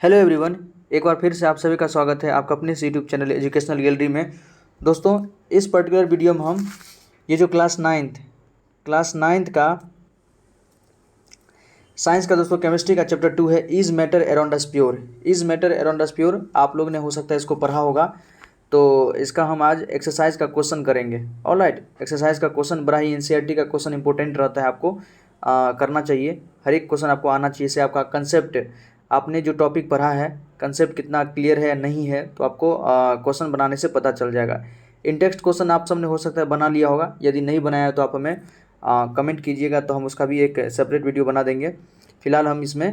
Hello everyone, एक बार फिर से आप सभी का स्वागत है आपका अपने यूट्यूब चैनल एजुकेशनल गैलरी में। दोस्तों, इस पर्टिकुलर वीडियो में हम ये जो क्लास नाइन्थ का साइंस का दोस्तों केमिस्ट्री का चैप्टर 2 है, is matter around us pure. Is matter around us pure आप लोग ने हो सकता है इसको पढ़ा होगा, तो इसका हम आज एक्सरसाइज का क्वेश्चन करेंगे। ऑलराइट, एक्सरसाइज का क्वेश्चन बड़ा ही एनसीईआरटी का क्वेश्चन इंपॉर्टेंट रहता है, आपको करना चाहिए। हर एक क्वेश्चन आपको आना चाहिए, इससे आपका कंसेप्ट, आपने जो टॉपिक पढ़ा है कंसेप्ट कितना क्लियर है या नहीं है, तो आपको क्वेश्चन बनाने से पता चल जाएगा। इन टेक्स्ट क्वेश्चन आप सबने हो सकता है बना लिया होगा, यदि नहीं बनाया है तो आप हमें कमेंट कीजिएगा, तो हम उसका भी एक सेपरेट वीडियो बना देंगे। फिलहाल हम इसमें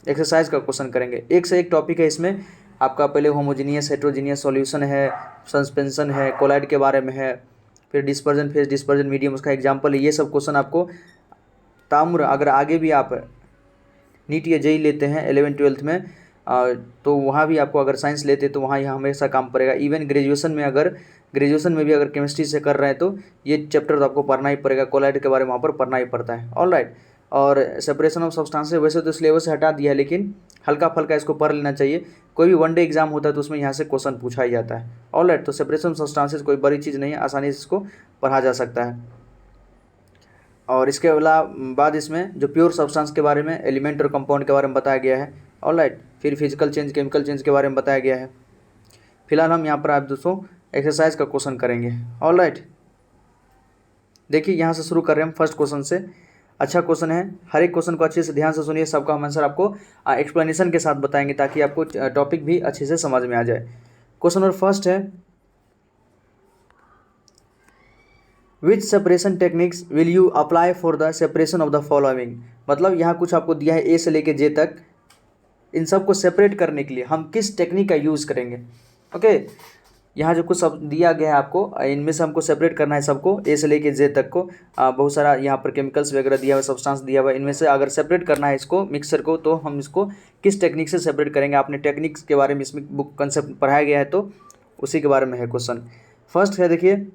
एक्सरसाइज का क्वेश्चन करेंगे। एक से एक टॉपिक है इसमें, आपका पहले होमोजीनियस हेट्रोजीनियस सॉल्यूशन है, सस्पेंशन है, कोलाइड के बारे में है, फिर डिस्पर्जन फेज, डिस्पर्जन मीडियम, उसका एग्जाम्पल है। ये सब क्वेश्चन आपको ताम्र, अगर आगे भी आप नीट या जेई लेते हैं 11th-12th में, तो वहाँ भी आपको अगर साइंस लेते तो वहाँ यह हमेशा काम पड़ेगा। इवन ग्रेजुएशन में भी अगर केमिस्ट्री से कर रहे हैं तो ये चैप्टर तो आपको पढ़ना ही पड़ेगा। कोलाइड के बारे में वहाँ पर पढ़ना ही पड़ता है। ऑलराइट, और सेपरेशन ऑफ सब्सटेंसेस वैसे तो सिलेबस से हटा दिया है, लेकिन हल्का फल्का इसको पढ़ लेना चाहिए। कोई भी वनडे एग्जाम होता है तो उसमें यहाँ से क्वेश्चन पूछा ही जाता है। ऑलराइट, तो सेपरेशन ऑफ सब्सटेंसेस कोई बड़ी चीज़ नहीं है, आसानी से इसको पढ़ा जा सकता है। और इसके बाद इसमें जो प्योर सब्सटेंस के बारे में, एलिमेंट और कंपाउंड के बारे में बताया गया है। ऑलराइट, फिर फिजिकल चेंज, केमिकल चेंज के बारे में बताया गया है। फिलहाल हम यहाँ पर आप दोस्तों एक्सरसाइज का क्वेश्चन करेंगे। ऑलराइट, देखिए यहाँ से शुरू कर रहे हैं हम फर्स्ट क्वेश्चन से। अच्छा क्वेश्चन है, हर एक क्वेश्चन को अच्छे से ध्यान से सुनिए, सबका हम आंसर आपको एक्सप्लेनेशन के साथ बताएंगे, ताकि आपको टॉपिक भी अच्छे से समझ में आ जाए। क्वेश्चन नंबर फर्स्ट है, which separation techniques will you apply for the separation of the following. मतलब यहाँ कुछ आपको दिया है ए से लेके जे तक, इन सबको सेपरेट करने के लिए हम किस टेक्निक का यूज़ करेंगे। ओके, यहाँ जो कुछ सब दिया गया है आपको, इनमें से हमको सेपरेट करना है सबको, ए से लेके जे तक को। बहुत सारा यहाँ पर केमिकल्स वगैरह दिया हुआ है, सब्सटेंस दिया हुआ है, इनमें से अगर सेपरेट करना है इसको, मिक्सर को, तो हम इसको किस टेक्निक से सेपरेट करेंगे। आपने टेक्निक्स के बारे में इसमें बुक कंसेप्ट पढ़ाया गया है, तो उसी के बारे में है क्वेश्चन। फर्स्ट है, देखिए,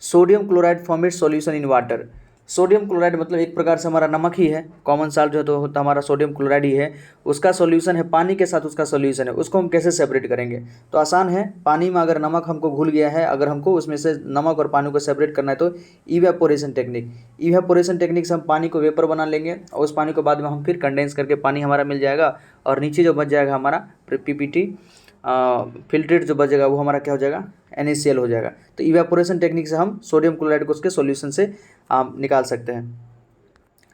sodium chloride form it's solution in water. Sodium chloride मतलब एक प्रकार से हमारा नमक ही है, कॉमन साल्ट जो है तो होता हमारा सोडियम क्लोराइड ही है। उसका सॉल्यूशन है पानी के साथ, उसका सॉल्यूशन है, उसको हम कैसे सेपरेट करेंगे। तो आसान है, पानी में अगर नमक हमको घुल गया है, अगर हमको उसमें से नमक और पानी को सेपरेट करना है तो इवेपोरेशन टेक्निक से हम पानी को वेपर बना लेंगे, और उस पानी को बाद में हम फिर कंडेंस करके पानी हमारा मिल जाएगा, और नीचे जो बच जाएगा हमारा पीपीटी फिल्ट्रेट जो बचेगा वो हमारा क्या हो जाएगा, NaCl हो जाएगा। तो इवेपोरेशन टेक्निक से हम सोडियम क्लोराइड को उसके सॉल्यूशन से निकाल सकते हैं।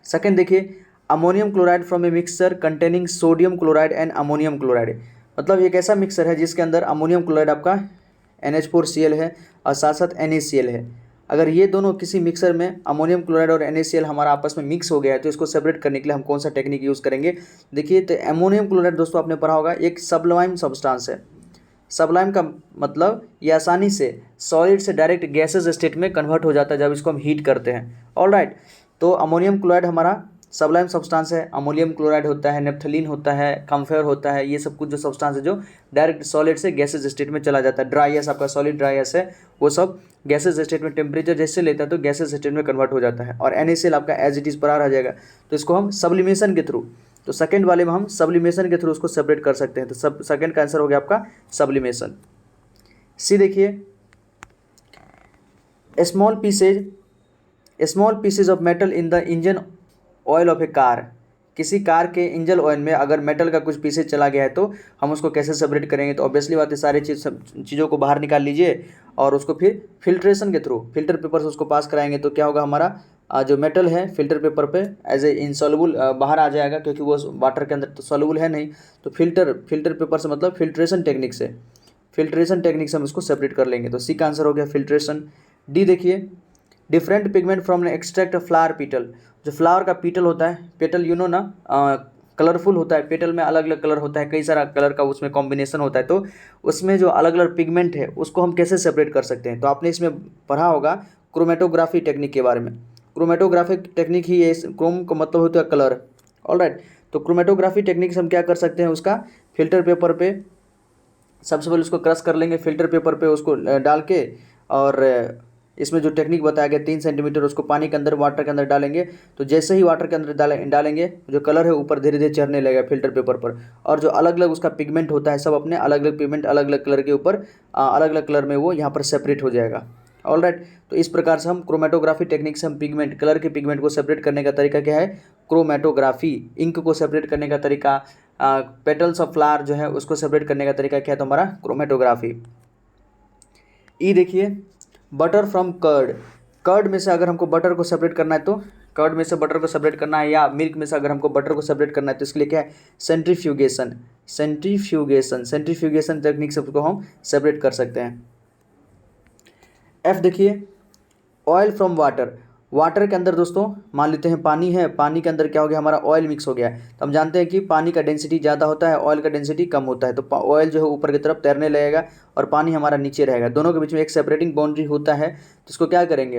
सेकंड देखिए, ammonium chloride from a mixture containing sodium chloride and ammonium chloride. मतलब एक ऐसा मिक्सर है जिसके अंदर अमोनियम क्लोराइड आपका NH4Cl है और साथ साथ NaCl है। अगर ये दोनों किसी मिक्सर में अमोनियम क्लोराइड और NaCl हमारा आपस में मिक्स हो गया है, तो इसको सेपरेट करने के लिए हम कौन सा टेक्निक यूज़ करेंगे। देखिए, तो अमोनियम क्लोराइड दोस्तों आपने पढ़ा होगा, एक सब्लिमाइम सब्सटेंस है। सब्लाइम का मतलब ये आसानी से सॉलिड से डायरेक्ट गैसेज स्टेट में कन्वर्ट हो जाता है जब इसको हम हीट करते हैं। ऑलराइट, तो अमोनियम क्लोराइड हमारा सब्लाइम सब्सटेंस है। अमोनियम क्लोराइड होता है, नेप्थलीन होता है, कम्फेयर होता है, ये सब कुछ जो सब्सटेंस है जो डायरेक्ट सॉलिड से गैसेज स्टेट में चला जाता है। ड्राई गैस, आपका सॉलिड ड्राई गैस है, वो सब गैसेज स्टेट में टेम्परेचर जैसे लेता है तो गैसेज स्टेट में कन्वर्ट हो जाता है, और NaCl आपका एज इट इज़ पर आ जाएगा। तो इसको हम सब्लिमेशन के थ्रू, तो सेकेंड वाले में हम सब्लिमेशन के थ्रू उसको सेपरेट कर सकते हैं। तो सब सेकेंड का आंसर हो गया आपका सब्लिमेशन। सी देखिए, small pieces of metal in the engine oil of A car. किसी कार के इंजन ऑयल में अगर मेटल का कुछ पीसेज चला गया है तो हम उसको कैसे सेपरेट करेंगे। तो ऑब्वियसली बात है, सारी चीज़ों को बाहर निकाल लीजिए, और उसको फिर फिल्ट्रेशन के थ्रू फिल्टर पेपर से उसको पास कराएंगे, तो क्या होगा, हमारा जो मेटल है फिल्टर पेपर पे एज ए इनसॉल्युबल बाहर आ जाएगा, क्योंकि वो वाटर के अंदर तो सॉल्युबल है नहीं। तो फिल्टर पेपर से मतलब फिल्ट्रेशन टेक्निक से हम इसको सेपरेट कर लेंगे। तो सी का आंसर हो गया फिल्ट्रेशन। डी देखिए, different pigment from extract flower petal. जो फ्लावर का पीटल होता है, पेटल यू नो ना, कलरफुल होता है, पेटल में अलग अलग कलर होता है, कई सारा कलर का उसमें कॉम्बिनेशन होता है, तो उसमें जो अलग अलग पिगमेंट है उसको हम कैसे सेपरेट कर सकते हैं। तो आपने इसमें पढ़ा होगा क्रोमेटोग्राफी टेक्निक के बारे में। क्रोमेटोग्राफी टेक्निक ही है, क्रोम का मतलब होता है कलर। ऑलराइट, तो क्रोमेटोग्राफी टेक्निक से हम क्या कर सकते हैं, उसका फिल्टर पेपर पे सबसे पहले उसको क्रश कर लेंगे, फिल्टर पेपर पे उसको डाल के, और इसमें जो टेक्निक बताया गया 3 सेंटीमीटर उसको पानी के अंदर वाटर के अंदर डालेंगे, तो जैसे ही वाटर के अंदर डालेंगे जो कलर है ऊपर धीरे धीरे चढ़ने लगेगा फिल्टर पेपर पर, और जो अलग अलग उसका पिगमेंट होता है सब अपने अलग अलग पिगमेंट अलग अलग कलर के ऊपर अलग अलग कलर में वो यहाँ पर सेपरेट हो जाएगा। ऑलराइट, तो इस प्रकार से हम क्रोमेटोग्राफी टेक्निक से हम पिगमेंट कलर के पिगमेंट को सेपरेट करने का तरीका क्या है, क्रोमेटोग्राफी। इंक को सेपरेट करने का तरीका, पेटल्स ऑफ फ्लावर जो है उसको सेपरेट करने का तरीका क्या है, तो हमारा क्रोमेटोग्राफी। ई देखिए, बटर फ्रॉम कर्ड। कर्ड में से अगर हमको बटर को सेपरेट करना है, तो कर्ड में से बटर को सेपरेट करना है, या मिल्क में से अगर हमको बटर को सेपरेट करना है, तो इसके लिए क्या है, सेंट्रीफ्यूगेशन। सेंट्रीफ्यूगेशन टेक्निक से उसको हम सेपरेट कर सकते हैं। एफ देखिए, ऑयल फ्रॉम वाटर। वाटर के अंदर दोस्तों मान लेते हैं पानी है, पानी के अंदर क्या हो गया, हमारा ऑयल मिक्स हो गया है, तो हम जानते हैं कि पानी का डेंसिटी ज़्यादा होता है, ऑयल का डेंसिटी कम होता है, तो ऑयल जो है ऊपर की तरफ तैरने लगेगा और पानी हमारा नीचे रहेगा। दोनों के बीच में एक सेपरेटिंग बाउंड्री होता है, तो इसको क्या करेंगे,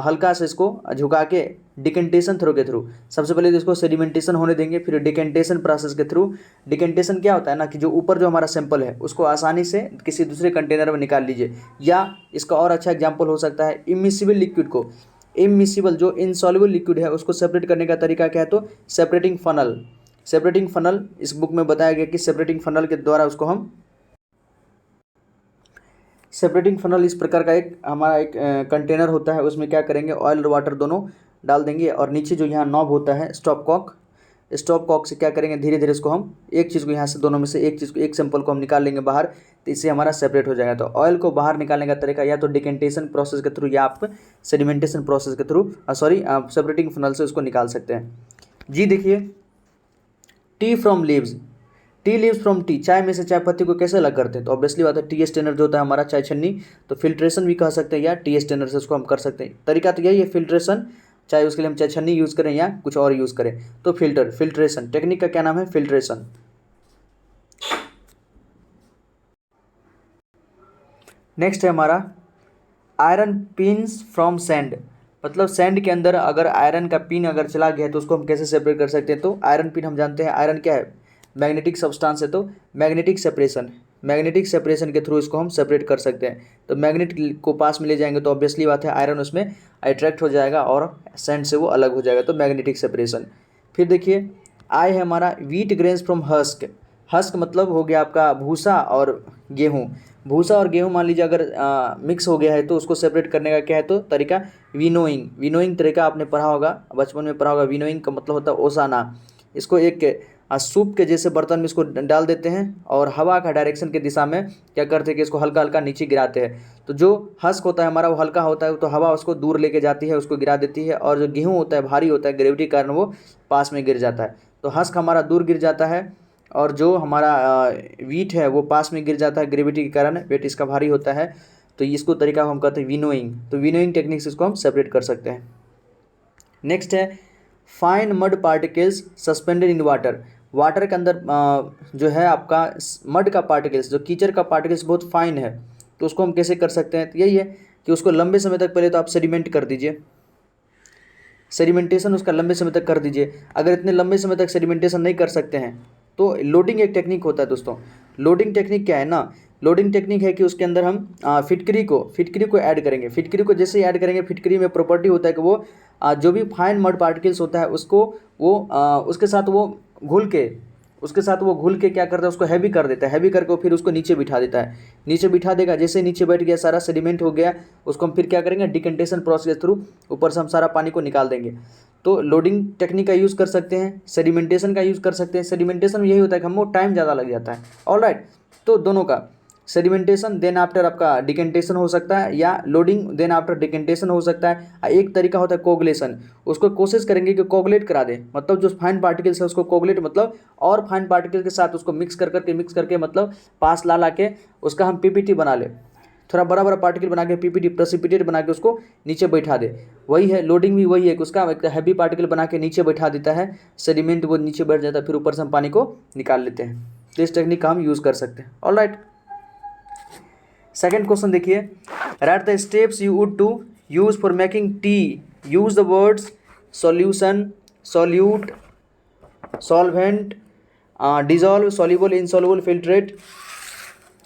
हल्का से इसको झुका के डिकेंटेशन थ्रू के थ्रू, सबसे पहले तो इसको सेडिमेंटेशन होने देंगे, फिर डिकेंटेशन प्रोसेस के थ्रू। डिकेंटेशन क्या होता है ना, कि जो ऊपर जो हमारा सैंपल है उसको आसानी से किसी दूसरे कंटेनर में निकाल लीजिए, या इसका और अच्छा एग्जाम्पल हो सकता है इमिसिबल लिक्विड को, इमिसिबल जो इनसॉल्युबल लिक्विड है उसको सेपरेट करने का तरीका क्या है, तो सेपरेटिंग फनल। सेपरेटिंग फनल इस बुक में बताया गया कि सेपरेटिंग फनल के द्वारा उसको हम, सेपरेटिंग फनल इस प्रकार का एक हमारा एक कंटेनर होता है, उसमें क्या करेंगे, ऑयल और वाटर दोनों डाल देंगे, और नीचे जो यहाँ नॉब होता है स्टॉप कॉक से क्या करेंगे, धीरे धीरे इसको हम एक चीज़ को यहाँ से दोनों में से एक चीज़ को, एक सैंपल को हम निकाल लेंगे बाहर, तो इससे हमारा सेपरेट हो जाएगा। तो ऑयल को बाहर निकालने का तरीका या तो डिकेंटेशन प्रोसेस के थ्रू या आप सेडिमेंटेशन प्रोसेस के थ्रू सेपरेटिंग फनल से उसको निकाल सकते हैं। जी देखिए, T from leaves. Tea leaves from T, चाय में से चाय पत्ती को कैसे अलग करते हैं, तो ऑब्वियसली बात है टी स्टेनर जो होता है हमारा चाय छन्नी, तो फिल्ट्रेशन भी कह सकते हैं या टी स्टेनर से उसको हम कर सकते हैं। तरीका तो यही है फिल्ट्रेशन, चाहे उसके लिए हम चाय छन्नी यूज़ करें या कुछ और यूज़ करें, तो फिल्ट्रेशन टेक्निक का क्या नाम है, फिल्ट्रेशन। नेक्स्ट है हमारा आयरन पिन्स फ्रॉम सैंड। मतलब सैंड के अंदर अगर आयरन का पिन अगर चला गया है तो उसको हम कैसे सेपरेट कर सकते हैं, तो आयरन पिन हम जानते हैं आयरन क्या है, मैग्नेटिक सब्सटेंस है, तो मैग्नेटिक सेपरेशन के थ्रू इसको हम सेपरेट कर सकते हैं। तो मैग्नेट को पास में ले जाएंगे तो ऑब्वियसली बात है आयरन उसमें अट्रैक्ट हो जाएगा और सैंड से वो अलग हो जाएगा, तो मैग्नेटिक सेपरेशन। फिर देखिए, आई है हमारा wheat grains from husk. Husk मतलब हो गया आपका भूसा और गेहूँ। भूसा और गेहूँ मान लीजिए अगर मिक्स हो गया है तो उसको सेपरेट करने का क्या है, तो तरीका विनोइंग तरीका आपने पढ़ा होगा, बचपन में पढ़ा होगा। विनोइंग का मतलब होता है ओसाना। इसको एक सूप के जैसे बर्तन में इसको डाल देते हैं और हवा का डायरेक्शन के दिशा में क्या करते हैं कि इसको हल्का हल्का नीचे गिराते हैं। तो जो हस्क होता है हमारा वो हल्का होता है, तो हवा उसको दूर लेके जाती है, उसको गिरा देती है, और जो गेहूँ होता है भारी होता है, ग्रेविटी के कारण वो पास में गिर जाता है। तो हस्क हमारा दूर गिर जाता है और जो हमारा वीट है वो पास में गिर जाता है ग्रेविटी के कारण, वेट इसका भारी होता है। तो इसको तरीका हम कहते हैं विनोइंग। तो विनोइंग टेक्निक से इसको हम सेपरेट कर सकते हैं। नेक्स्ट है fine mud particles suspended in water. Water के अंदर जो है आपका मड का पार्टिकल्स, जो कीचड़ का पार्टिकल्स बहुत फाइन है, तो उसको हम कैसे कर सकते हैं, तो यही है कि उसको लंबे समय तक पहले तो आप सेडिमेंट कर दीजिए, सेडिमेंटेशन उसका लंबे समय तक कर दीजिए। अगर इतने लंबे समय तक सेडिमेंटेशन नहीं कर सकते हैं तो लोडिंग एक टेक्निक होता है दोस्तों। लोडिंग टेक्निक क्या है ना, लोडिंग टेक्निक है कि उसके अंदर हम फिटकरी को ऐड करेंगे। फिटकरी को जैसे ही ऐड करेंगे, फिटकरी में प्रॉपर्टी होता है कि वो जो भी फाइन मड पार्टिकल्स होता है उसको वो उसके साथ वो घुल के क्या करता है, उसको हैवी कर देता है। हैवी करके फिर उसको नीचे बिठा देता है। नीचे बिठा देगा, जैसे नीचे बैठ गया सारा सेडिमेंट हो गया, उसको हम फिर क्या करेंगे, डिकेंटेशन प्रोसेस के थ्रू ऊपर से हम सारा पानी को निकाल देंगे। तो लोडिंग टेक्निक का यूज़ कर सकते हैं, सेडिमेंटेशन का यूज़ कर सकते हैं। सेडिमेंटेशन में यही होता है कि हमको टाइम ज़्यादा लग जाता है। ऑलराइट, तो दोनों का सेडिमेंटेशन देन आफ्टर आपका डिकेंटेशन हो सकता है, या लोडिंग देन आफ्टर डिकेंटेशन हो सकता है। एक तरीका होता है कोगुलेशन, उसको कोशिश करेंगे कि कोगुलेट करा दे, मतलब जो फाइन पार्टिकल्स है उसको कोगुलेट मतलब और फाइन पार्टिकल के साथ उसको मिक्स करके मतलब पास ला के उसका हम पीपीटी बना ले, थोड़ा बड़ा बड़ा पार्टिकल बना के पीपीटी प्रेसिपिटेट बना के उसको नीचे बैठा दे। वही है लोडिंग भी, वही है कि उसका एक हैवी पार्टिकल बना के नीचे बैठा देता है, सेडिमेंट वो नीचे बैठ जाता है, फिर ऊपर से हम पानी को निकाल लेते हैं। तो इस टेक्निक का हम यूज़ कर सकते हैं। ऑलराइट, सेकेंड क्वेश्चन देखिए, write the steps you would to use for making tea, use the words solution, solute, solvent, dissolve, soluble, insoluble, filtrate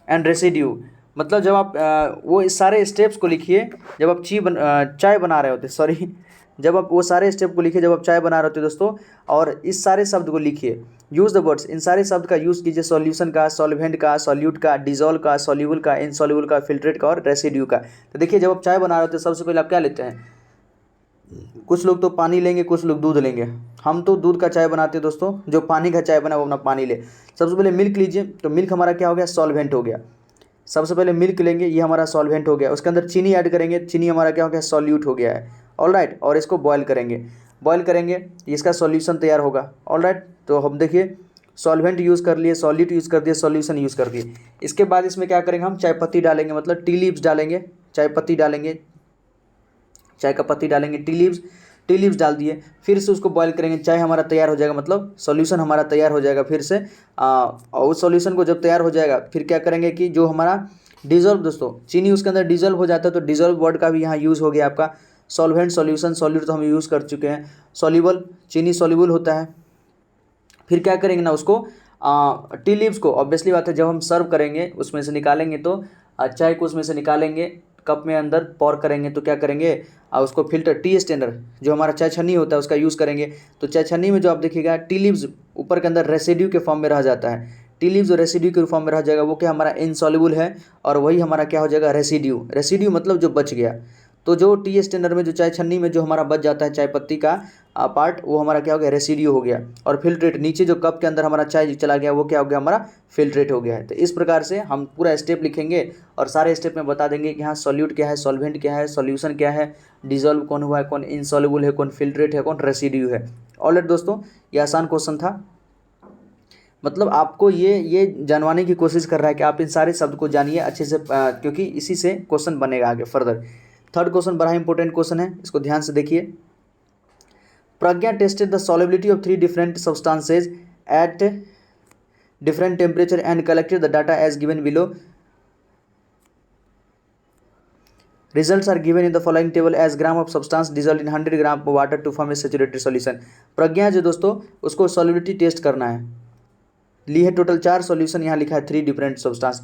and residue. मतलब जब आप वो इस सारे स्टेप्स को लिखिए जब आप चाय बना रहे होते, सॉरी, जब आप वो सारे स्टेप को लिखिए जब आप चाय बना रहे होते दोस्तों, और इस सारे शब्द को लिखिए, यूज़ द वर्ड्स, इन सारे शब्द का यूज़ कीजिए, सॉल्यूशन का, सॉल्वेंट का, सॉल्यूट का, डिजोल्व का, सॉल्यूबल का, इनसॉल्यूबल का, फिल्ट्रेट का और रेसिड्यू का। तो देखिए जब आप चाय बना रहे होते सबसे पहले आप क्या लेते हैं, कुछ लोग तो पानी लेंगे, कुछ लोग दूध लेंगे। हम तो दूध का चाय बनाते हैं दोस्तों, जो पानी का चाय बना वो अपना पानी ले। सबसे पहले मिल्क लीजिए, तो मिल्क हमारा क्या हो गया, सॉल्वेंट हो गया। सबसे पहले मिल्क लेंगे, ये हमारा सॉल्वेंट हो गया। उसके अंदर चीनी ऐड करेंगे, चीनी हमारा क्या हो गया, सॉल्यूट हो गया है। ऑलराइट, और इसको बॉयल करेंगे, बॉयल करेंगे, इसका सॉल्यूशन तैयार होगा। ऑलराइट, तो हम देखिए सॉल्वेंट यूज़ कर लिए, सॉल्यूट यूज़ कर दिए, सॉल्यूशन यूज़ कर दिए। इसके बाद इसमें क्या करेंगे, हम चाय पत्ती डालेंगे, मतलब टी लीव्स डालेंगे, चाय पत्ती डालेंगे, चाय का पत्ती डालेंगे, टी लीव्स डाल दिए, फिर से उसको बॉयल करेंगे, चाय हमारा तैयार हो जाएगा, मतलब सॉल्यूशन हमारा तैयार हो जाएगा। फिर से और उस सॉल्यूशन को जब तैयार हो जाएगा फिर क्या करेंगे कि जो हमारा डिजोल्व, दोस्तों चीनी उसके अंदर डिजोल्व हो जाता है, तो डिजोल्व वर्ड का भी यहाँ यूज़ हो गया आपका। सॉल्वेंट, सॉल्यूशन, सॉल्यूट तो हम यूज़ कर चुके हैं। सॉल्यूबल, चीनी सॉल्यूबल होता है। फिर क्या करेंगे ना, उसको टी लीव्स को ऑब्वियसली बात है जब हम सर्व करेंगे उसमें से निकालेंगे, तो चाय को उसमें से निकालेंगे, कप में अंदर पॉर करेंगे, तो क्या करेंगे उसको फिल्टर, टी स्टेनर जो हमारा चाय छन्नी होता है उसका यूज़ करेंगे। तो चाय छन्नी में जो आप देखिएगा टी लीव्स ऊपर के अंदर रेसिड्यू के फॉर्म में रह जाता है, टी लीव्स जो रेसिड्यू के फॉर्म में रह जाएगा वो क्या हमारा इनसॉल्युबल है, और वही हमारा क्या हो जाएगा, रेसिड्यू। रेसिड्यू मतलब जो बच गया, तो जो टी स्टेनर में जो चाय छन्नी में जो हमारा बच जाता है चाय पत्ती का पार्ट, वो हमारा क्या हो गया, रेसिड्यू हो गया। और फिल्ट्रेट, नीचे जो कप के अंदर हमारा चाय चला गया वो क्या हो गया, हमारा फिल्ट्रेट हो गया है। तो इस प्रकार से हम पूरा स्टेप लिखेंगे और सारे स्टेप में बता देंगे कि हाँ सॉल्यूट क्या है, सॉल्वेंट क्या है, सॉल्यूशन क्या है, डिजोल्व कौन हुआ है, कौन इनसॉल्युबल है, कौन फिल्ट्रेट है, कौन रेसिड्यू है। ऑलराइट दोस्तों, ये आसान क्वेश्चन था, मतलब आपको ये जानवाने की कोशिश कर रहा है कि आप इन सारे शब्द को जानिए अच्छे से, क्योंकि इसी से क्वेश्चन बनेगा आगे फर्दर। थर्ड क्वेश्चन बड़ा इंपॉर्टेंट क्वेश्चन है, इसको ध्यान से देखिए। Pragya tested the solubility of 3 different substances at different temperature and collected the data as given below. Results are given in the following table as gram of substance dissolved in 100 gram of water to form a saturated solution। प्रज्ञा जो दोस्तों उसको solubility test करना है, ली है total 4 solution, यहाँ लिखा है 3 different substance.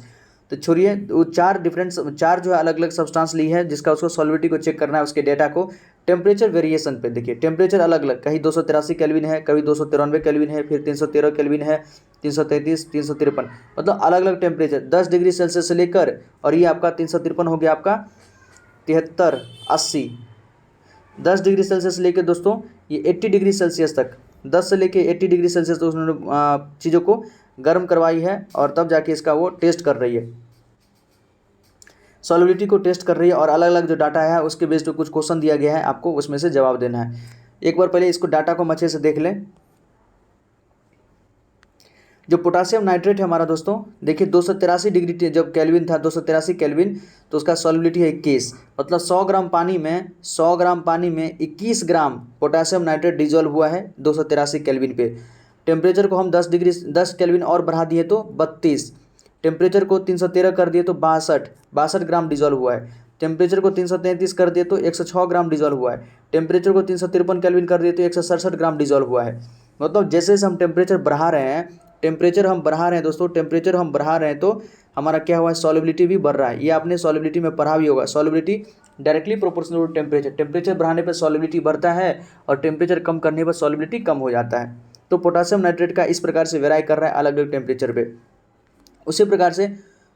तो छोड़िए वो 4 जो है अलग अलग सब्सटेंस ली है जिसका उसको सॉल्युबिलिटी को चेक करना है, उसके डेटा को टेम्परेचर वेरिएशन पे देखिए, टेम्परेचर अलग अलग, कहीं 283 केल्विन है, कभी 293 केल्विन है, फिर 313 केल्विन है, 333, 353, मतलब अलग अलग टेम्परेचर 10 डिग्री सेल्सियस से लेकर, और ये आपका 353 हो गया आपका 73, 80, 10 डिग्री सेल्सियस से लेकर दोस्तों ये 80 डिग्री सेल्सियस तक, 10 से लेकर 80 डिग्री सेल्सियस तक उन्होंने चीज़ों को गर्म करवाई है, और तब जाके इसका वो टेस्ट कर रही है, सॉल्युबिलिटी को टेस्ट कर रही है। और अलग अलग जो डाटा है उसके बेस पे कुछ क्वेश्चन दिया गया है, आपको उसमें से जवाब देना है। एक बार पहले इसको डाटा को अच्छे से देख लें। जो पोटासियम नाइट्रेट है हमारा दोस्तों, देखिए 283 डिग्री जब केल्विन था, 283 केल्विन, तो उसका सॉल्युबिलिटी है 21, मतलब 100 ग्राम पानी में 21 ग्राम पोटासियम नाइट्रेट डिजोल्व हुआ है 283 केल्विन पे। टेम्परेचर को हम 10 केल्विन और बढ़ा दिए तो 32, टेम्परेचर को 313 कर दिए तो 62 ग्राम डिजोल्व हुआ है। टेम्परेचर को 333 कर दिए तो 106 ग्राम डिजोल्व हुआ है। टेम्परेचर को 353 केल्विन कर दिए तो 167 ग्राम डिजोल्व हुआ है। मतलब जैसे जैसे हम टेम्परेचर बढ़ा रहे हैं, दोस्तों, टेम्परेचर हम बढ़ा रहे हैं तो हमारा क्या हुआ है, सॉल्युबिलिटी भी बढ़ रहा है। ये आपने सॉल्युबिलिटी में पढ़ा भी होगा, solubility directly proportional to temperature, temperature बढ़ाने पर सॉल्युबिलिटी बढ़ता है और टेम्परेचर कम करने पर सॉल्युबिलिटी कम हो जाता है। तो पोटासियम नाइट्रेट का इस प्रकार से वेराई कर रहा है अलग अलग टेम्परेचर पे। उसी प्रकार से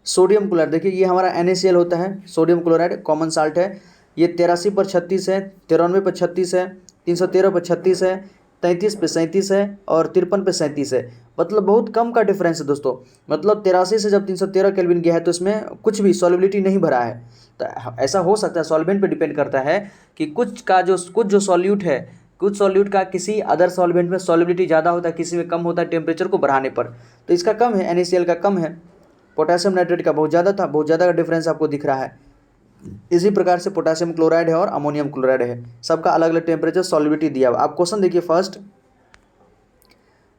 सोडियम क्लोराइड, देखिए ये हमारा NaCl होता है, सोडियम क्लोराइड कॉमन साल्ट है, ये 83 पर 36 है, 93 पर 36 है, 313 पर 36 है, 33 पे 37 है और 53 पे 37 है, मतलब बहुत कम का डिफरेंस है दोस्तों। मतलब 83 से जब 313 केल्विन गया है तो इसमें कुछ भी सॉल्युबिलिटी नहीं भरा है। तो ऐसा हो सकता है, सॉल्वेंट पे डिपेंड करता है कि कुछ जो सॉल्यूट है, कुछ सॉल्यूट का किसी अदर सॉल्वेंट में सॉल्युबिलिटी ज़्यादा होता है, किसी में कम होता है टेम्परेचर को बढ़ाने पर। तो इसका कम है, NaCl का कम है, पोटेशियम नाइट्रेट का बहुत ज़्यादा था, बहुत ज़्यादा का डिफरेंस आपको दिख रहा है। इसी प्रकार से पोटेशियम क्लोराइड है और अमोनियम क्लोराइड है, सबका अलग अलग टेम्परेचर सॉल्युबिलिटी दिया हुआ। आप क्वेश्चन देखिए first,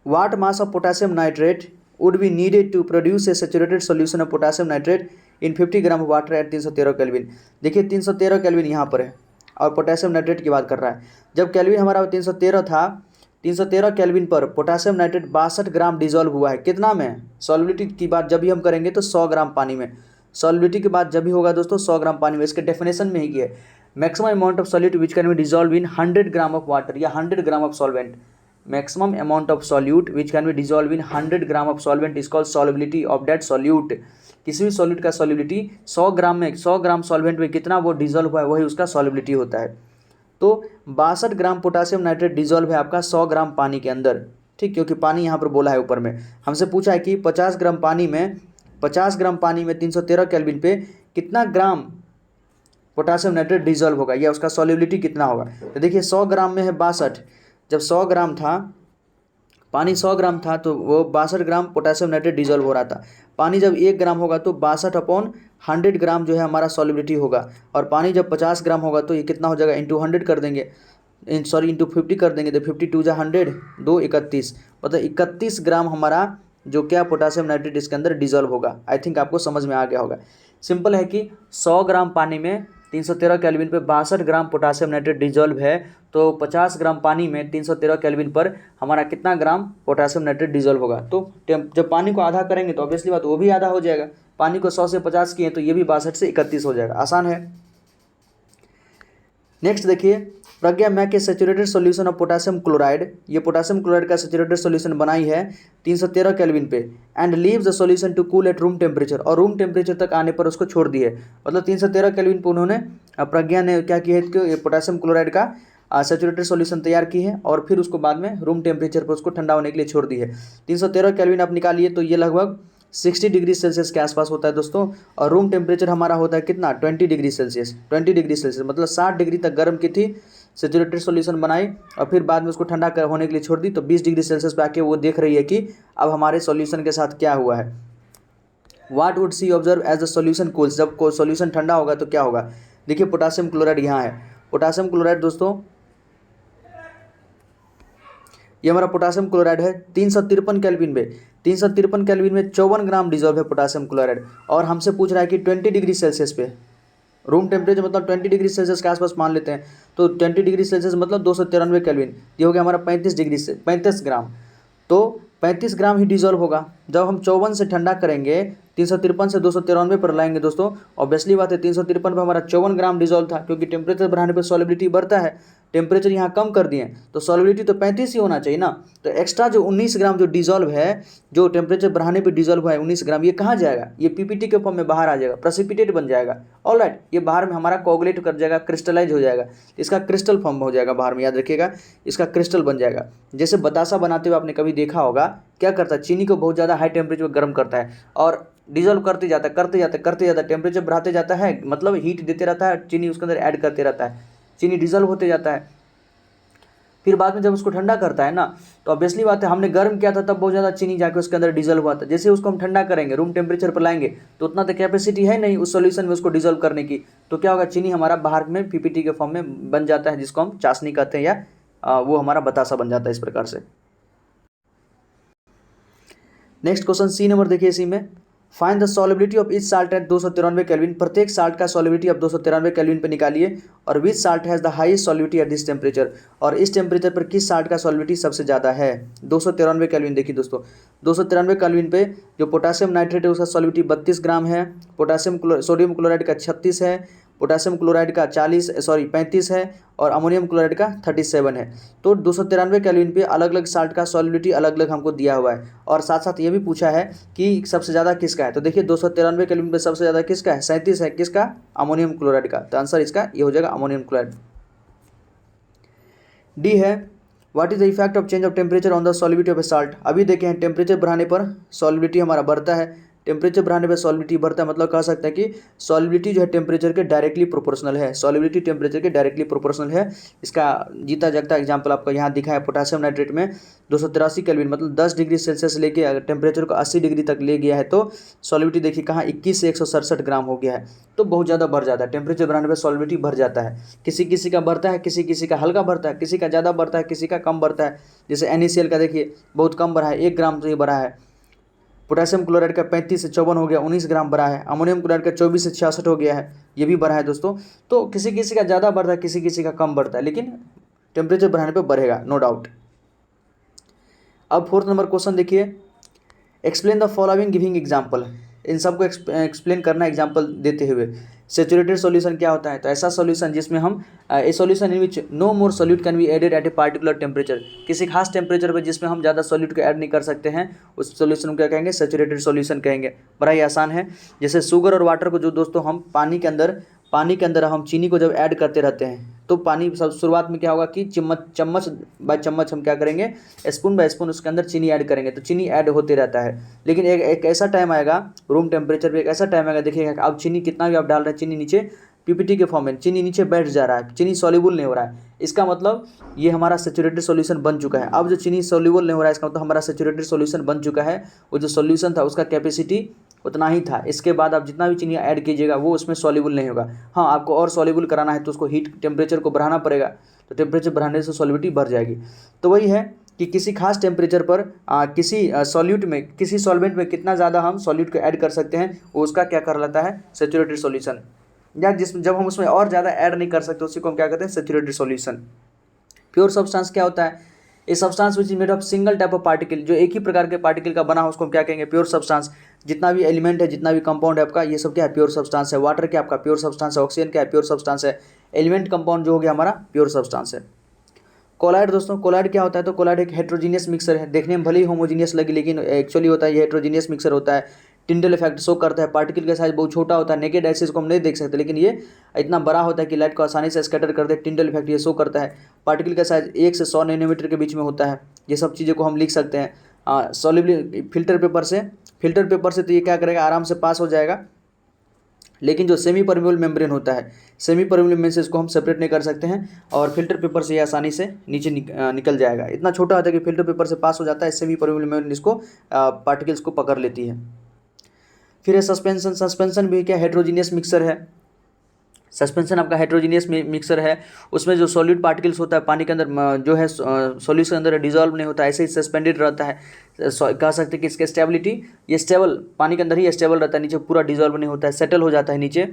what mass of potassium nitrate would be needed to produce a saturated solution of potassium nitrate in 50 gram of water at 313 kelvin. देखिए 313 केल्विन यहाँ पर है और पोटेशियम नाइट्रेट की बात कर रहा है। जब केल्विन हमारा 313 था, 313 केल्विन पर पोटेशियम नाइट्रेट 62 ग्राम डिजोल्व हुआ है। कितना में? सॉल्युबिलिटी की बात जब भी हम करेंगे तो 100 ग्राम पानी में, सॉलिबिलिटी के बाद जब भी होगा दोस्तों 100 ग्राम पानी में, इसके डेफिनेशन में ही किया है maximum amount of solute which can be dissolve in 100 gram of water या 100 gram of solvent. Maximum amount of solute which can be dissolve in 100 gram of solvent is called solubility of that solute. किसी भी solute का solubility 100 ग्राम में, 100 ग्राम solvent में कितना वो dissolve हुआ है वही उसका सॉलिबिलिटी होता है। तो 62 ग्राम पोटासियम नाइट्रेट डिजॉल्व है आपका 100 ग्राम पानी के अंदर, ठीक, क्योंकि पानी यहाँ पर बोला है ऊपर में। हमसे पूछा है कि 50 ग्राम पानी में 313 केल्विन पे कितना ग्राम पोटासियम नाइट्रेट डिजॉल्व होगा या उसका सॉल्युबिलिटी कितना होगा। तो देखिए 100 ग्राम में है 62, जब 100 ग्राम था पानी 100 ग्राम था तो वो 62 ग्राम पोटासियम नाइट्रेट डिजॉल्व हो रहा था। पानी जब 1 ग्राम होगा तो 62/100 ग्राम जो है हमारा सॉल्युबिलिटी होगा, और पानी जब 50 ग्राम होगा तो ये कितना हो जाएगा, इंटू 100 कर देंगे, इंटू 50 कर देंगे, तो 52 जा 100, 2 31, मतलब 31 ग्राम हमारा जो क्या पोटासियम नाइट्रेट इसके अंदर डिजॉल्व होगा। आई थिंक आपको समझ में आ गया होगा। सिंपल है कि 100 ग्राम पानी में 313 केल्विन पे 62 ग्राम पोटासियम नाइट्रेट डिजॉल्व है, तो 50 ग्राम पानी में 313 केल्विन पर हमारा कितना ग्राम पोटासियम नाइट्रेट डिजॉल्व होगा। तो जब पानी को आधा करेंगे तो ऑब्वियसली बात वो भी आधा हो जाएगा। पानी को 100 से 50 किए तो ये भी 62 से 31 हो जाएगा, आसान है। नेक्स्ट देखिए, Pragya makes saturated solution of potassium chloride, ये पोटासियम क्लोराइड का सेचुरेटेड सॉल्यूशन बनाई है 313 केल्विन पे, and leaves the solution to cool at room temperature, और रूम टेम्परेचर तक आने पर उसको छोड़ दी है। मतलब 313 केल्विन पे उन्होंने प्रज्ञा ने क्या किया है कि पोटासियम क्लोराइड का सेचुरेटेड सॉल्यूशन तैयार की है और फिर उसको बाद में रूम टेम्परेचर पर उसको ठंडा होने के लिए छोड़ दी है। 313 केल्विन आप निकालिए तो ये लगभग 60 डिग्री सेल्सियस के आसपास होता है दोस्तों, और रूम टेम्परेचर हमारा होता है कितना, 20 डिग्री सेल्सियस, 20 डिग्री सेल्सियस मतलब 60 डिग्री तक गर्म की थी, सेचुरेटेड सॉल्यूशन बनाई और फिर बाद में उसको ठंडा होने के लिए छोड़ दी, तो 20 डिग्री सेल्सियस पे आके वो देख रही है कि अब हमारे सॉल्यूशन के साथ क्या हुआ है। What would she observe as the solution cools, जब कोई सॉल्यूशन ठंडा होगा तो क्या होगा। देखिए पोटासियम क्लोराइड यहाँ है, पोटासियम क्लोराइड दोस्तों ये हमारा पोटासियम क्लोराइड है 353 केल्विन में, 353 केल्विन में 54 ग्राम डिजॉल्व है पोटासियम क्लोराइड, और हमसे पूछ रहा है कि 20 डिग्री सेल्सियस पे, रूम टेम्परेचर मतलब 20 डिग्री सेल्सियस के आसपास मान लेते हैं, तो 20 डिग्री सेल्सियस मतलब 293 केल्विन, ये हो गया हमारा 35 ग्राम, तो 35 ग्राम ही डिजॉल्व होगा। जब हम 54 से ठंडा करेंगे 353 से 293 पर लाएंगे दोस्तों, ऑब्वियसली बात है 353 पर हमारा 54 ग्राम डिजॉल्व था, क्योंकि टेम्परेचर बढ़ाने पर सॉलिबिलिटी बढ़ता है, टेम्परेचर यहाँ कम कर दिए तो सॉलिबिलिटी तो 35 ही होना चाहिए ना। तो एक्स्ट्रा जो 19 ग्राम जो डिजॉल्व है, जो टेम्परेचर बढ़ाने पे डिजॉल्व हुआ है 19 ग्राम, ये कहाँ जाएगा, ये पीपीटी के फॉर्म में बाहर आ जाएगा, प्रेसिपिटेट बन जाएगा। ऑलराइट, ये बाहर में हमारा कोगुलेट कर जाएगा, क्रिस्टलाइज हो जाएगा, इसका क्रिस्टल फॉर्म हो जाएगा बाहर में, याद रखिएगा इसका क्रिस्टल बन जाएगा। जैसे बतासा बनाते हुए आपने कभी देखा होगा, क्या करता है, चीनी को बहुत ज़्यादा हाई टेम्परेचर पर गर्म करता है और डिजॉल्व करते जाता है, टेम्परेचर बढ़ाते जाता है, मतलब हीट देते रहता है, चीनी उसके अंदर ऐड करते रहता है, चीनी डिजॉल्व होते जाता है। फिर बाद में जब उसको ठंडा करता है ना, तो ऑब्वियसली बात है हमने गर्म किया था तब बहुत ज़्यादा चीनी जाके उसके अंदर डिजॉल्व हुआ था, जैसे उसको हम ठंडा करेंगे रूम टेम्परेचर पर लाएंगे तो उतना तो कैपेसिटी है नहीं उस सॉल्यूशन में उसको डिजॉल्व करने की, तो क्या होगा, चीनी हमारा बाहर में पीपीटी के फॉर्म में बन जाता है, जिसको हम चाशनी कहते हैं, या वो हमारा बतासा बन जाता है इस प्रकार से। नेक्स्ट क्वेश्चन सी नंबर देखिए, इसी में find the solubility of each salt at 293 kelvin, प्रत्येक साल्ट का सॉलिबिलिटी अब 293 केल्विन पे निकालिए, और which salt has the highest solubility at this temperature, और इस टेम्परेचर पर किस साल्ट का सॉलिबिलिटी सबसे ज़्यादा है। 293 केल्विन देखिए दोस्तों, 293 केल्विन पे जो पोटासियम नाइट्रेट है उसका सॉलिबिलिटी 32 ग्राम है, सोडियम क्लोराइड का 36 है, पोटासियम क्लोराइड का 35 है, और अमोनियम क्लोराइड का 37 है। तो 293 केल्विन पे अलग अलग साल्ट का सॉलिबिलिटी अलग अलग हमको दिया हुआ है, और साथ साथ ये भी पूछा है कि सबसे ज़्यादा किसका है। तो देखिए 293 केल्विन पे सबसे ज़्यादा किसका है, 37 है, किसका, अमोनियम क्लोराइड का, तो आंसर इसका ये हो जाएगा अमोनियम क्लोराइड। डी है, what is the effect of change of temperature on the solubility of A salt. अभी देखे हैं टेम्परेचर बढ़ाने पर सॉलिबिलिटी हमारा बढ़ता है, टेम्परेचर बढ़ाने पर सॉलिबिलिटी बढ़ता है, मतलब कह सकते हैं कि सॉलिबिलिटी जो है टेम्परेचर के डायरेक्टली प्रोपोर्शनल है, सॉलिबिलिटी टेम्परेचर के डायरेक्टली प्रोपोर्शनल है। इसका जीता जागता एग्जांपल आपका यहाँ दिखा है, पोटासियम नाइट्रेट में 283 केल्विन मतलब 10 डिग्री सेल्सियस लेके अगर टेम्परेचर को 80 डिग्री तक ले गया है तो सॉलिबिलिटी देखिए कहाँ 21 से 167 ग्राम हो गया है, तो बहुत ज़्यादा बढ़ जाता है, टेम्परेचर बढ़ाने पर सॉलिबिलिटी बढ़ जाता है। किसी किसी का बढ़ता है, किसी किसी का हल्का बढ़ता है, किसी का ज़्यादा बढ़ता है, किसी का कम बढ़ता है। जैसे NaCl का देखिए बहुत कम बढ़ा है, 1 ग्राम से ही बढ़ा है। पोटेशियम क्लोराइड का 35 से 54 हो गया, 19 ग्राम बढ़ा है। अमोनियम क्लोराइड का 24 से 66 हो गया है, ये भी बढ़ा है दोस्तों। तो किसी किसी का ज़्यादा बढ़ता है, किसी किसी का कम बढ़ता है, लेकिन टेम्परेचर बढ़ाने पर बढ़ेगा, नो डाउट। अब 4th नंबर क्वेश्चन देखिए, explain the following giving example. इन सबको एक्सप्लेन करना एग्जांपल देते हुए। सैचुरेटेड सॉल्यूशन क्या होता है? तो ऐसा सॉल्यूशन जिसमें हम a solution in which no more solute can be added at a particular temperature, किसी खास टेम्परेचर पर जिसमें हम ज़्यादा सॉल्यूट को ऐड नहीं कर सकते हैं, उस सॉल्यूशन को क्या कहेंगे? सैचुरेटेड सॉल्यूशन कहेंगे। बड़ा ही आसान है। जैसे शुगर और वाटर को जो दोस्तों हम पानी के अंदर हम चीनी को जब ऐड करते रहते हैं तो पानी सब शुरुआत में क्या होगा कि चम्मच बाय चम्मच हम क्या करेंगे? स्पून बाय स्पून उसके अंदर चीनी ऐड करेंगे, तो चीनी ऐड होते रहता है। लेकिन एक ऐसा टाइम आएगा रूम टेम्परेचर पे, एक ऐसा टाइम आएगा, देखिएगा अब चीनी कितना भी आप डाल रहे हैं, चीनी नीचे पीपीटी के फॉर्म में चीनी नीचे बैठ जा रहा है, चीनी सॉल्युबल नहीं हो रहा है। इसका मतलब ये हमारा सैचुरेटेड सॉल्यूशन बन चुका है। अब जो चीनी सॉल्युबल नहीं हो रहा है, इसका मतलब हमारा सैचुरेटेड सॉल्यूशन बन चुका है। वो जो सॉल्यूशन था उसका कैपेसिटी उतना ही था। इसके बाद आप जितना भी चीनी ऐड कीजिएगा वो उसमें सॉल्युबल नहीं होगा। हाँ, आपको और सॉल्युबल कराना है तो उसको हीट टेम्परेचर को बढ़ाना पड़ेगा, तो टेम्परेचर बढ़ाने से सॉल्युबिलिटी बढ़ जाएगी। तो वही है कि किसी खास टेम्परेचर पर किसी किसी सॉल्वेंट में कितना ज़्यादा हम सॉल्यूट को ऐड कर सकते हैं, वो उसका क्या कहलाता है? Saturated solution. या जब हम उसमें और ज़्यादा ऐड नहीं कर सकते उसी को हम क्या कहते हैं? Saturated solution. प्योर सब्सटेंस क्या होता है? A substance which is made of single type of particle, जो एक ही प्रकार के पार्टिकल का बना हो उसको हम क्या कहेंगे? Pure substance. जितना भी एलिमेंट है, जितना भी कंपाउंड है आपका, ये सब क्या है? प्योर सब्सटेंस है। वाटर क्या आपका प्योर सब्सटेंस है, ऑक्सीजन क्या है? प्योर सब्सटेंस है। एलिमेंट कंपाउंड जो हो गया हमारा प्योर सब्सटेंस है। कोलाइड दोस्तों, कोलाइड क्या होता है? तो कोलाइड एक हेट्रोजीनियस मिक्सर है। देखने में भले ही होमोजीनियस लगे लेकिन एक्चुअली होता है ये हेट्रोजीनियस मिक्सर होता है। टिंडल इफेक्ट शो करता है। पार्टिकल का साइज बहुत छोटा होता है, नेकेड ऐसे इसको हम नहीं देख सकते, लेकिन ये इतना बड़ा होता है कि लाइट को आसानी से स्कैटर कर दे। टिंडल इफेक्ट ये शो करता है। पार्टिकल का साइज 1 से 100 नैनोमीटर के बीच में होता है। ये सब चीज़ों को हम लिख सकते हैं। सॉल्युबल फिल्टर पेपर से तो ये क्या करेगा? आराम से पास हो जाएगा। लेकिन जो सेमी परमेबल मेम्ब्रेन होता है, सेमी परमेबल मेम्ब्रेन से इसको हम सेपरेट नहीं कर सकते हैं, और फिल्टर पेपर से ये आसानी से नीचे निकल जाएगा। इतना छोटा होता है कि फिल्टर पेपर से पास हो जाता है। सेमी परमेबल मेम्ब्रेन इसको पार्टिकल्स को पकड़ लेती है। फिर है सस्पेंशन भी क्या? हेट्रोजीनियस मिक्सर है। सस्पेंशन आपका हेट्रोजीनियस मिक्सर है। उसमें जो सॉलिड पार्टिकल्स होता है पानी के अंदर जो है सॉल्यूशन के अंदर डिजॉल्व नहीं होता, ऐसे ही सस्पेंडेड रहता है। कह सकते हैं कि इसकी स्टेबिलिटी, ये स्टेबल पानी के अंदर ही स्टेबल रहता है, नीचे पूरा डिजॉल्व नहीं होता है, सेटल हो जाता है नीचे।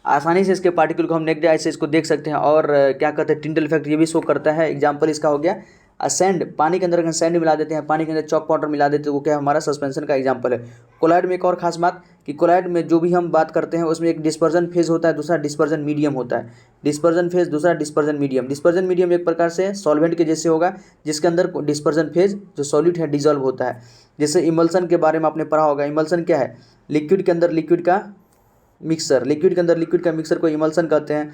आसानी से इसके पार्टिकल को हम नेक्ड आई से इसको देख सकते हैं। और क्या कहते हैं? टिंडल इफेक्ट ये भी शो करता है। एग्जाम्पल इसका हो गया सैंड। पानी के अंदर अगर सैंड मिला देते हैं, पानी के अंदर चॉक पाउडर मिला देते हैं, वो क्या हमारा सस्पेंशन का एग्जाम्पल है। कोलाइड में एक और खास बात कि कोलाइड में जो भी हम बात करते हैं उसमें एक डिस्पर्जन फेज होता है, दूसरा डिस्पर्जन मीडियम होता है। डिस्पर्जन फेज, दूसरा डिस्पर्जन मीडियम। डिस्पर्जन मीडियम एक प्रकार से सॉल्वेंट के जैसे होगा, जिसके अंदर डिस्पर्जन फेज जो सॉल्यूट है डिजॉल्व होता है। जैसे इमल्सन के बारे में आपने पढ़ा होगा। इमल्सन क्या है? लिक्विड के अंदर लिक्विड का मिक्सर। लिक्विड के अंदर लिक्विड का मिक्सर को इमल्सन कहते हैं।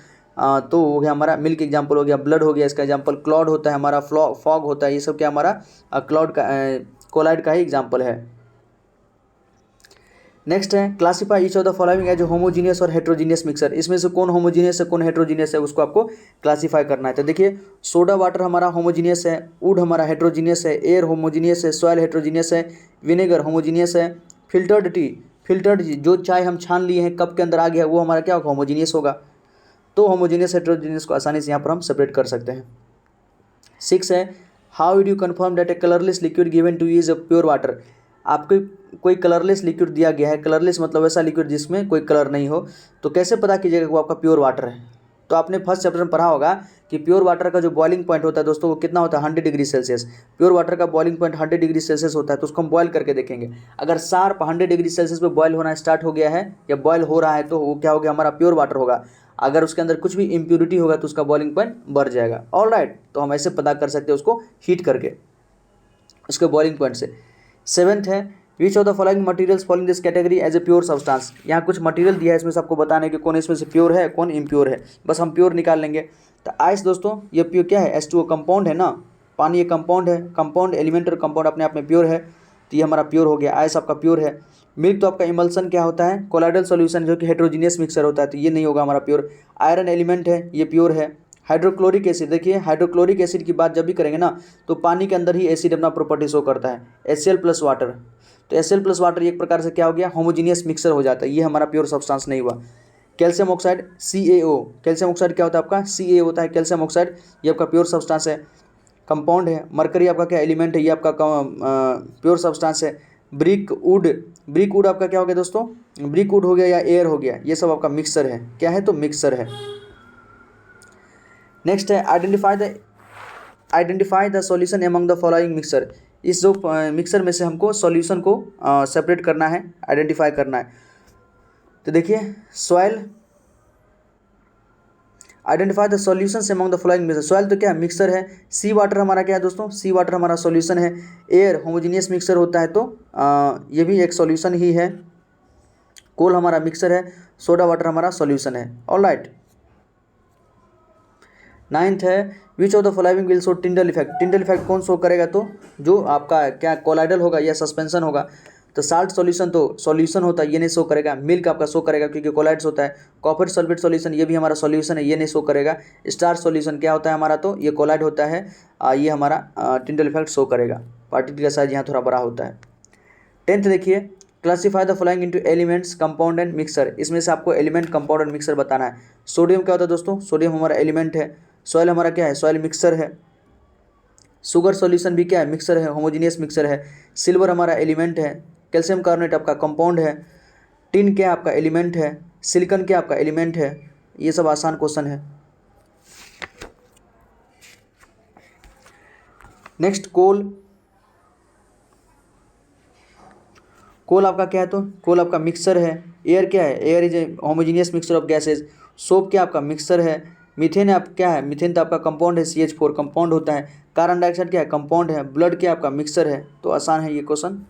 तो हो गया हमारा मिल्क एग्जाम्पल हो गया, ब्लड हो गया इसका एग्जाम्पल, क्लाउड होता है हमारा, फॉग होता है, ये सब क्या हमारा क्लाउड का कोलाइड का ही एग्जाम्पल है। नेक्स्ट है classify each of the following as homogeneous और हेट्रोजीनियस मिक्सर। इसमें से कौन होमोजीनियस है कौन हेट्रोजीनियस है उसको आपको क्लासीफाई करना है। तो देखिए, सोडा वाटर हमारा होमोजीनियस है, वुड हमारा हेट्रोजीनियस है, एयर होमोजीनियस है, सॉइल हेट्रोजीनियस है, विनेगर होमोजीनियस है, फिल्टर्ड जो चाय हम छान लिए हैं कप के अंदर आ गया वो हमारा क्या होगा? होमोजीनियस होगा। तो होमोजीनियस हेट्रोजीनियस को आसानी से यहाँ पर हम सेपरेट कर सकते हैं। 6 है how would you confirm that a colourless liquid given to you is a pure water. आपको कोई कलरलेस लिक्विड दिया गया है, कलरलेस मतलब ऐसा लिक्विड जिसमें कोई कलर नहीं हो, तो कैसे पता कीजिएगा वो आपका प्योर वाटर है? तो आपने फर्स्ट चैप्टर में पढ़ा होगा कि प्योर वाटर का जो बॉइलिंग पॉइंट होता है दोस्तों वो कितना होता है? 100 डिग्री सेल्सियस। प्योर वाटर का बॉइलिंग पॉइंट 100 डिग्री सेल्सियस होता है। तो उसको हम बॉयल करके देखेंगे। अगर शार्प 100 डिग्री सेल्सियस पे बॉयल होना स्टार्ट हो गया है या बॉयल हो रहा है तो वो क्या हो गया? हमारा प्योर वाटर होगा। अगर उसके अंदर कुछ भी इम्प्योरिटी होगा तो उसका बॉइलिंग पॉइंट बढ़ जाएगा। ऑलराइट, तो हम ऐसे पता कर सकते हैं उसको हीट करके उसके बॉइलिंग पॉइंट से। 7th है which of the following materials fall in this category as a pure substance. यहाँ कुछ मटेरियल दिया है, इसमें से आपको बताने कि कौन इसमें से प्योर है कौन इम्प्योर है। बस हम प्योर निकाल लेंगे। तो आइस दोस्तों ये प्योर क्या है? H2O कंपाउंड है ना, पानी ये कंपाउंड है, कंपाउंड एलिमेंट और कंपाउंड अपने आप में प्योर है, तो ये हमारा प्योर हो गया। आइस आपका प्योर है। मिल्क तो आपका इमल्सन क्या होता है? कोलाइडल सॉल्यूशन जो कि हेट्रोजीनियस मिक्सर होता है, तो ये नहीं होगा हमारा प्योर। आयरन एलिमेंट है, ये प्योर है। हाइड्रोक्लोरिक एसिड, देखिए हाइड्रोक्लोरिक एसिड की बात जब भी करेंगे ना तो पानी के अंदर ही एसिड अपना प्रॉपर्टी शो करता है। HCl प्लस वाटर, तो HCl प्लस वाटर एक प्रकार से क्या हो गया? होमोजीनियस मिक्सर हो जाता है। ये हमारा प्योर सब्सटेंस नहीं हुआ। Calcium oxide CaO, calcium oxide क्या होता है आपका? Ca होता है कैल्शियम ऑक्साइड, ये आपका प्योर सब्सटेंस है, कंपाउंड है। मरकरी आपका क्या एलिमेंट है? ये आपका प्योर सब्सटेंस है। ब्रिक वुड आपका क्या हो गया दोस्तों? ब्रिक वुड हो गया या एयर हो गया, ये सब आपका मिक्सर है। क्या है? तो मिक्सर है। नेक्स्ट है identify the solution among the following mixer. इस जो मिक्सर में से हमको सॉल्यूशन को सेपरेट करना है, आइडेंटिफाई करना है। तो देखिए soil, identify the solutions among the following mixer. Soil तो क्या है, मिक्सर है। सी वाटर हमारा क्या है दोस्तों, सी वाटर हमारा सॉल्यूशन है। एयर होमोजीनियस मिक्सर होता है तो ये भी एक सॉल्यूशन ही है। कोल हमारा मिक्सर है, सोडा वाटर हमारा सॉल्यूशन है। ऑलराइट, 9th है which of the following will show Tyndall effect. Tyndall effect कौन शो करेगा, तो जो आपका क्या कोलाइडल होगा या सस्पेंशन होगा। तो साल्ट सॉल्यूशन तो सॉल्यूशन होता है, ये नहीं शो करेगा। मिल्क आपका शो करेगा क्योंकि कोलाइड्स होता है। कॉपर सल्फेट सॉल्यूशन ये भी हमारा सॉल्यूशन है, ये नहीं शो करेगा। स्टार्च सॉल्यूशन क्या होता है हमारा, तो ये कोलाइड होता है, ये हमारा टिंडल इफेक्ट शो करेगा। पार्टिकल का साइज यहाँ थोड़ा बड़ा होता है। 10th देखिए classify the following into elements, compound and mixer. इसमें से आपको एलिमेंट, कंपाउंड एंड मिक्सर बताना है। सोडियम क्या होता है दोस्तों, सोडियम हमारा एलिमेंट है। सॉइल हमारा क्या है, सॉइल मिक्सर है। शुगर सॉल्यूशन भी क्या है, मिक्सर है, होमोजीनियस मिक्सर है। सिल्वर हमारा एलिमेंट है। कैल्शियम कार्बोनेट आपका कंपाउंड है। टिन क्या आपका एलिमेंट है। सिलिकॉन क्या आपका एलिमेंट है। ये सब आसान क्वेश्चन है। नेक्स्ट कोल, कोल आपका क्या है, तो कोल आपका मिक्सर है। एयर क्या है, air is a homogeneous mixer of gases. Soap क्या आपका मिक्सर है। मीथेन आप क्या है, मीथेन तो आपका कंपाउंड है, CH4 कंपाउंड होता है। कार्बन डाइऑक्साइड क्या है, कंपाउंड है। ब्लड क्या आपका मिक्सर है। तो आसान है ये question.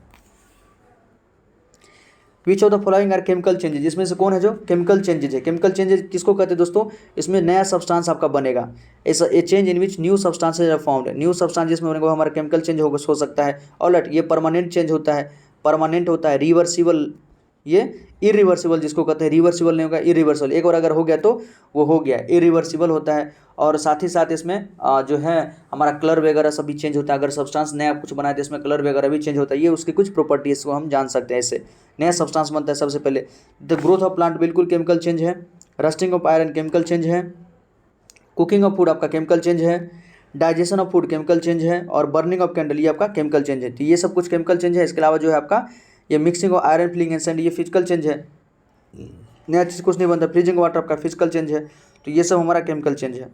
Which of the following are chemical changes, इसमें से कौन है जो केमिकल चेंजेज है। केमिकल चेंजेज किसको कहते हैं दोस्तों, इसमें नया सब्सटेंस आपका बनेगा। A change in which new substances are found. New substance जिसमें बनेगा वो हमारा केमिकल चेंज हो सकता है। ऑलराइट, ये परमानेंट चेंज होता है, परमानेंट होता है। रिवर्सिबल, ये इरिवर्सिबल जिसको कहते हैं, रिवर्सिबल नहीं होगा, इरिवर्सिबल। एक बार अगर हो गया तो वो हो गया, इरिवर्सिबल होता है। और साथ ही साथ इसमें जो है हमारा कलर वगैरह सब भी चेंज होता है। अगर सब्सटेंस नया कुछ बनाए तो इसमें कलर वगैरह भी चेंज होता है। ये उसकी कुछ प्रॉपर्टीज को हम जान सकते हैं, इससे नया सब्सटेंस बनता है। सबसे पहले द ग्रोथ ऑफ प्लांट बिल्कुल केमिकल चेंज है। Rusting of iron chemical change है। कुकिंग ऑफ फूड आपका केमिकल चेंज है। Digestion of food chemical change है। और बर्निंग ऑफ कैंडल ये आपका केमिकल चेंज है। तो ये सब कुछ केमिकल चेंज है। इसके अलावा जो है आपका ये mixing of iron filling and sand ये फिजिकल चेंज है। नया चीज़ कुछ नहीं बनता। फ्रीजिंग वाटर आपका फिजिकल चेंज है। तो ये सब हमारा केमिकल चेंज है।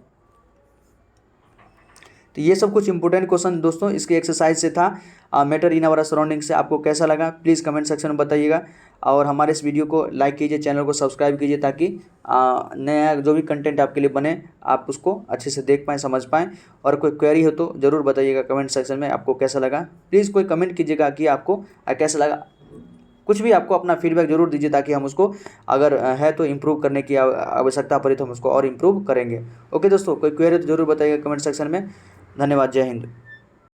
तो ये सब कुछ इंपॉर्टेंट क्वेश्चन दोस्तों इसके एक्सरसाइज से था। मैटर इन आवर सराउंडिंग से आपको कैसा लगा प्लीज़ कमेंट सेक्शन में बताइएगा। और हमारे इस वीडियो को लाइक कीजिए, चैनल को सब्सक्राइब कीजिए ताकि नया जो भी कंटेंट आपके लिए बने आप उसको अच्छे से देख पाएँ, समझ पाएँ। और कोई क्वेरी हो तो ज़रूर बताइएगा कमेंट सेक्शन में आपको कैसा लगा। प्लीज़ कोई कमेंट कीजिएगा कि आपको कैसा लगा। कुछ भी आपको अपना फीडबैक जरूर दीजिए ताकि हम उसको अगर है तो इम्प्रूव करने की आवश्यकता पड़ी तो हम उसको और इम्प्रूव करेंगे। ओके दोस्तों, कोई क्वेरी तो जरूर बताइएगा कमेंट सेक्शन में। धन्यवाद, जय हिंद।